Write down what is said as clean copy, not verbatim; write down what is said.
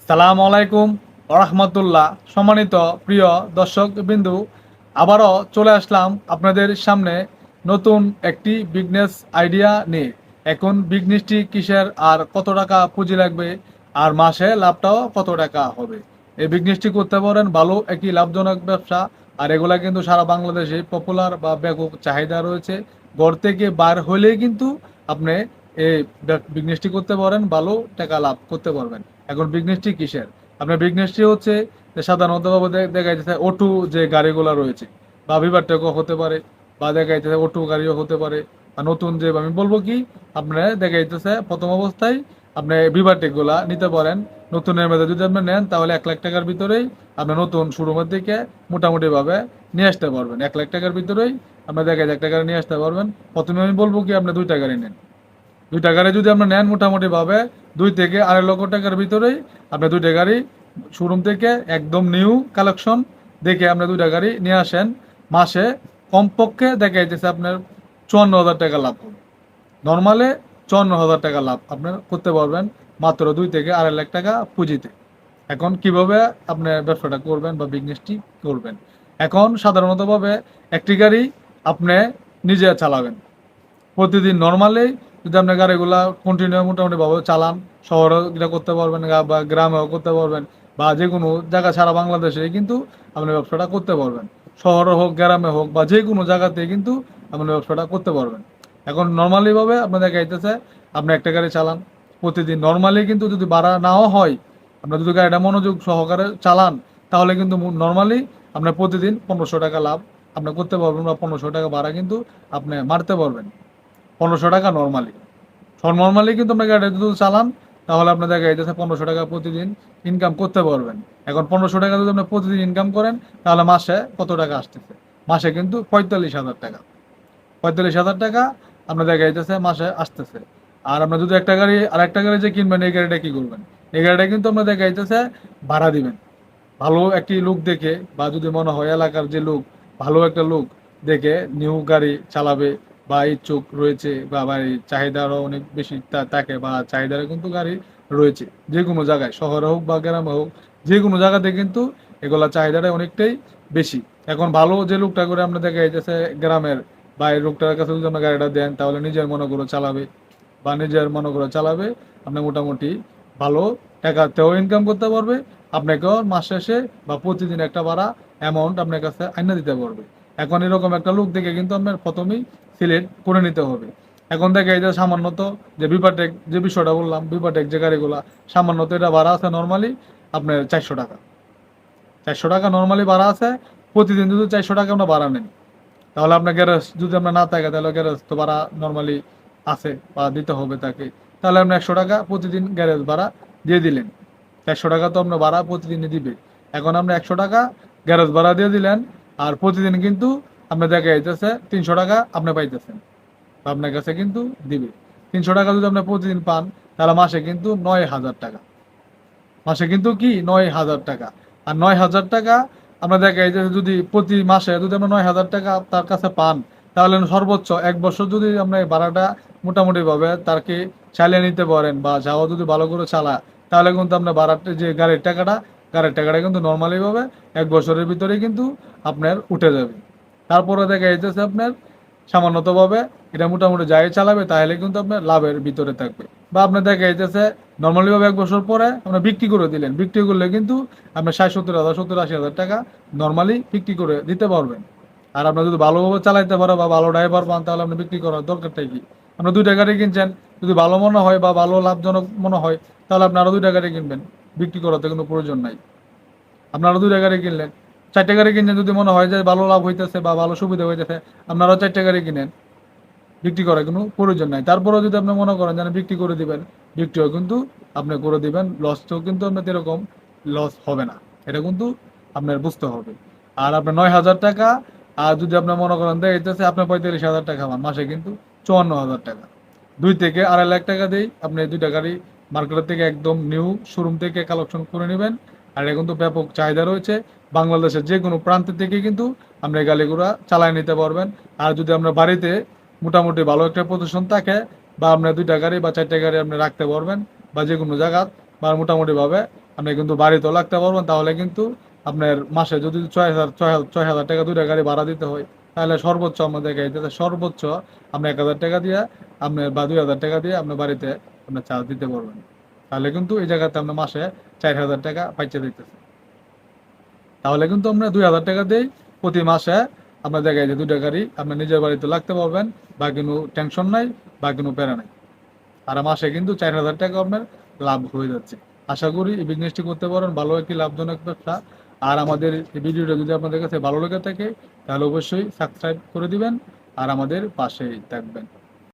সালাম আলাইকুম রহমতুল্লাহ। সম্মানিত প্রিয় দর্শক বিন্দু, আবারও চলে আসলাম আপনাদের সামনে নতুন একটি বিজনেস আইডিয়া নিয়ে। এখন বিজনেসটি কিসের আর কত টাকা পুঁজি লাগবে আর মাসে লাভটাও কত টাকা হবে। এই বিজনেসটি করতে পারেন ভালো একটি লাভজনক ব্যবসা। আর এগুলা কিন্তু সারা বাংলাদেশে পপুলার বা ব্যাপক চাহিদা রয়েছে। ঘর থেকে বার হলেই কিন্তু আপনি এই বিজনেসটি করতে পারেন, ভালো টাকা লাভ করতে পারবেন। এখন বিজনেসটি কিসের? আপনার বিজনেসটি হচ্ছে যে সাধারণতভাবে দেখা যাচ্ছে অটো যে গাড়িগুলো রয়েছে বা বিভার ট্রাকও হতে পারে, বা দেখা যাচ্ছে অটো গাড়িও হতে পারে। আর নতুন যে আমি বলবো কি, আপনার দেখা যাচ্ছে প্রথম অবস্থায় আপনি বিভার ট্রাকগুলা নিতে পারেন। নতুনের মধ্যে যদি আপনি নেন তাহলে 1 লাখ টাকার ভিতরেই আপনি নতুন শোরুমের দিকে মোটামুটি ভাবে নিয়ে আসতে পারবেন। 1 লাখ টাকার ভিতরেই আপনি দেখা যায় একটা গাড়ি নিয়ে আসতে পারবেন। প্রথমে আমি বলবো কি, আপনি 2টা গাড়ি নেন। 2টা গাড়ি যদি আপনি নেন মোটামুটি ভাবে 2 থেকে 2.5 লক্ষ টাকার ভিতরেই আপনি 2টা গাড়ি শোরুম থেকে একদম নিউ কালেকশন দেখে আপনি 2টা গাড়ি নিয়ে আসেন। মাসে কমপক্ষে দেখা যাইতেছে আপনার 54,000 টাকা লাভ হবে। নর্মালে 54,000 টাকা লাভ আপনার করতে পারবেন মাত্র 2 থেকে 2.5 লাখ টাকা পুঁজিতে। এখন কিভাবে আপনি ব্যবসাটা করবেন বা বিজনেসটি করবেন? এখন সাধারণতভাবে একটি গাড়ি আপনি নিজে চালাবেন প্রতিদিন। নর্মালি যদি আপনি গাড়িগুলা কন্টিনিউ মোটামুটি ভাবে চালান, শহরেও এটা করতে পারবেন বা গ্রামেও করতে পারবেন, বা যে কোনো জায়গা সারা বাংলাদেশে কিন্তু আপনি ব্যবসাটা করতে পারবেন। শহরে হোক, গ্রামে হোক, বা যে কোনো জায়গাতে কিন্তু আপনি ব্যবসাটা করতে পারবেন। এখন নর্মালি ভাবে আপনাদের গাইতেছে আপনি একটা গাড়ি চালান প্রতিদিন। নর্মালি কিন্তু যদি ভাড়া নাও হয়, আপনার যদি গাড়িটা মনোযোগ সহকারে চালান, তাহলে কিন্তু নর্মালি আপনার প্রতিদিন 1500 টাকা লাভ আপনি করতে পারবেন, বা 1500 টাকা ভাড়া কিন্তু আপনি মারতে পারবেন। 1500 টাকা নর্মালি। নর্মালি কিন্তু আপনার গাড়ি যদি চালান, তাহলে আপনার দেখা যাইতেছে 1500 টাকা প্রতিদিন ইনকাম করতে পারবেন। এখন 1500 টাকা যদি আপনি প্রতিদিন ইনকাম করেন, তাহলে মাসে কত টাকা আসতেছে? মাসে কিন্তু 45,000 টাকা। 45,000 টাকা আপনার দেখা যাইতেছে মাসে আসতেছে। আর আপনার যদি একটা গাড়ি আর একটা গাড়ি যে কিনবেন, এই গাড়িটা কি করবেন? এই গাড়িটা কিন্তু আপনার দেখা যাইতেছে ভাড়া দিবেন। ভালো একটি লোক দেখে, বা যদি মনে হয় এলাকার যে লোক ভালো একটা লোক দেখে নিউ গাড়ি চালাবে বা ইচ্ছুক রয়েছে, বা এই চাহিদারও অনেক বেশি থাকে, বা চাহিদারও কিন্তু গাড়ি রয়েছে যে কোনো জায়গায়, শহরে হোক বা গ্রামে হোক, যে কোনো জায়গাতে কিন্তু এগুলা চাহিদাটা অনেকটাই বেশি। এখন ভালো যে লোকটা করে আপনার দেখা যাইতেছে গ্রামের, বা এই লোকটার কাছে যদি আপনার গাড়িটা দেন, তাহলে নিজের মনে করে চালাবে, বা নিজের মনে করে চালাবে। আপনি মোটামুটি ভালো টাকাতেও ইনকাম করতে পারবে। আপনাকেও মাস শেষে বা প্রতিদিন একটা ভাড়া অ্যামাউন্ট আপনার কাছে আইনা দিতে পারবে। এখন এরকম একটা লোক দেখে কিন্তু আপনার প্রথমেই সিলেক্ট করে নিতে হবে। এখন দেখে এই যে সামান্যত যে বিপাটেক যে বিষয়টা বললাম, বিপাটেক যে গাড়িগুলা সামান্যত এটা ভাড়া আছে নর্মালি আপনার 400 টাকা। 400 টাকা নর্মালি ভাড়া আছে। প্রতিদিন যদি 400 টাকা আমরা ভাড়া নেন, তাহলে আপনার গ্যারেজ যদি আপনার না থাকে, তাহলে গ্যারেজ তো ভাড়া নর্মালি আছে বা দিতে হবে তাকে। তাহলে আপনি 100 টাকা প্রতিদিন গ্যারেজ ভাড়া দিয়ে দিলেন। 100 টাকা তো আপনার ভাড়া প্রতিদিনই দিবে। এখন আপনি 100 টাকা গ্যারেজ ভাড়া দিয়ে দিলেন, আর প্রতিদিন কিন্তু আপনার দেখা যাইতেছে 300 টাকা আপনি পাইতেছেন, বা আপনার কাছে কিন্তু দিবে। 300 টাকা যদি আপনি প্রতিদিন পান, তাহলে মাসে কিন্তু 9,000 টাকা। মাসে কিন্তু কি 9,000 টাকা। আর 9,000 টাকা আমরা দেখা যায় যে যদি প্রতি মাসে যদি আমরা 9,000 টাকা তার কাছে পান, তাহলে সর্বোচ্চ 1 বছর যদি আমরা এই ভাড়াটা মোটামুটি ভাবে তাকে চালিয়ে নিতে পারেন, বা যাওয়া যদি ভালো করে চালায়, তাহলে কিন্তু আপনার ভাড়াটা যে গাড়ির টাকাটা কিন্তু নর্মালি ভাবে 1 বছরের ভিতরে কিন্তু আপনার উঠে যাবে। তারপরে দেখা যাইতেছে আপনার সামান্যতভাবে এটা মোটামুটি যাই চালাবে, তাহলে কিন্তু আপনার লাভের ভিতরে থাকবে। বা আপনার দেখা যাইতেছে নর্মালি ভাবে 1 বছর পরে আপনি বিক্রি করে দিলেন, বিক্রি করলে কিন্তু আপনার 60-70 হাজার 70-80 হাজার টাকা নর্মালি বিক্রি করে দিতে পারবেন। আর আপনার যদি ভালোভাবে চালাইতে পারো বা ভালো ড্রাইভার পান, তাহলে আপনি বিক্রি করার দরকারটাই কি? আপনার 2টা গাড়ি কিনছেন, যদি ভালো মনে হয় বা ভালো লাভজনক মনে হয়, তাহলে আপনি আরো 2টা গাড়ি কিনবেন। বিক্রি করাতে কোনো প্রয়োজন নাই। আপনারা 2টা গাড়ি কিনলেন, 4টে গাড়ি কিনছেন, যদি মনে হয় যে ভালো লাভ হইতেছে বা ভালো সুবিধা হইতেছে, আপনারাও 4টে গাড়ি কিনেন। বিক্রি করার কোনো প্রয়োজন নাই। তারপরেও যদি আপনি মনে করেন যে বিক্রি করে দিবেন, বিক্রিও কিন্তু আপনি করে দিবেন। লসটাও কিন্তু আপনার এরকম লস হবে না। এটা কিন্তু আপনার বুঝতে হবে। আর আপনার 9,000 টাকা, আর যদি আপনার মনে করেন দেখতেছে আপনার 45,000 টাকা পান, মাসে কিন্তু 54,000 টাকা। 2 থেকে 2.5 লাখ টাকা দিয়েই আপনি 2টা গাড়ি মার্কেটের থেকে একদম নিউ শোরুম থেকে কালেকশন করে নেবেন। আর এটা কিন্তু ব্যাপক চাহিদা রয়েছে। বাংলাদেশের যে কোনো প্রান্ত থেকে কিন্তু আপনি এই গাড়িগুলা চালায় নিতে পারবেন। আর যদি আপনার বাড়িতে মোটামুটি ভালো একটা প্রদর্শন থাকে, বা আপনার 2টা গাড়ি বা 4টে গাড়ি আপনি রাখতে পারবেন, বা যে কোনো জায়গা বা মোটামুটি ভাবে আপনি কিন্তু বাড়িতেও লাগতে পারবেন। তাহলে কিন্তু আপনার মাসে যদি 6,000 টাকা দুইটা গাড়ি ভাড়া দিতে হয়, তাহলে সর্বোচ্চ আমাদের গাড়িতে সর্বোচ্চ আপনি 1,000 টাকা দিয়ে আপনি বা 2,000 টাকা দিয়ে আপনার বাড়িতে আপনার চার্জ দিতে পারবেন। তাহলে কিন্তু এই জায়গাতে আপনার মাসে 4,000 টাকা পাইতে দিতেছে। তাহলে কিন্তু আমরা 2,000 টাকা দিই প্রতি মাসে আপনার জায়গায় যে দুইটা গাড়ি আপনার নিজের বাড়িতে লাগতে পারবেন, বা কোনো টেনশন নাই, বা কোনো প্যারা নাই। আর মাসে কিন্তু 4,000 টাকা আপনার লাভ হয়ে যাচ্ছে। আশা করি এই বিজনেসটি করতে পারেন, ভালো একটি লাভজনক ব্যবসা। আর আমাদের এই ভিডিওটা যদি আপনাদের কাছে ভালো লেগে থাকে, তাহলে অবশ্যই সাবস্ক্রাইব করে দিবেন আর আমাদের পাশেই থাকবেন।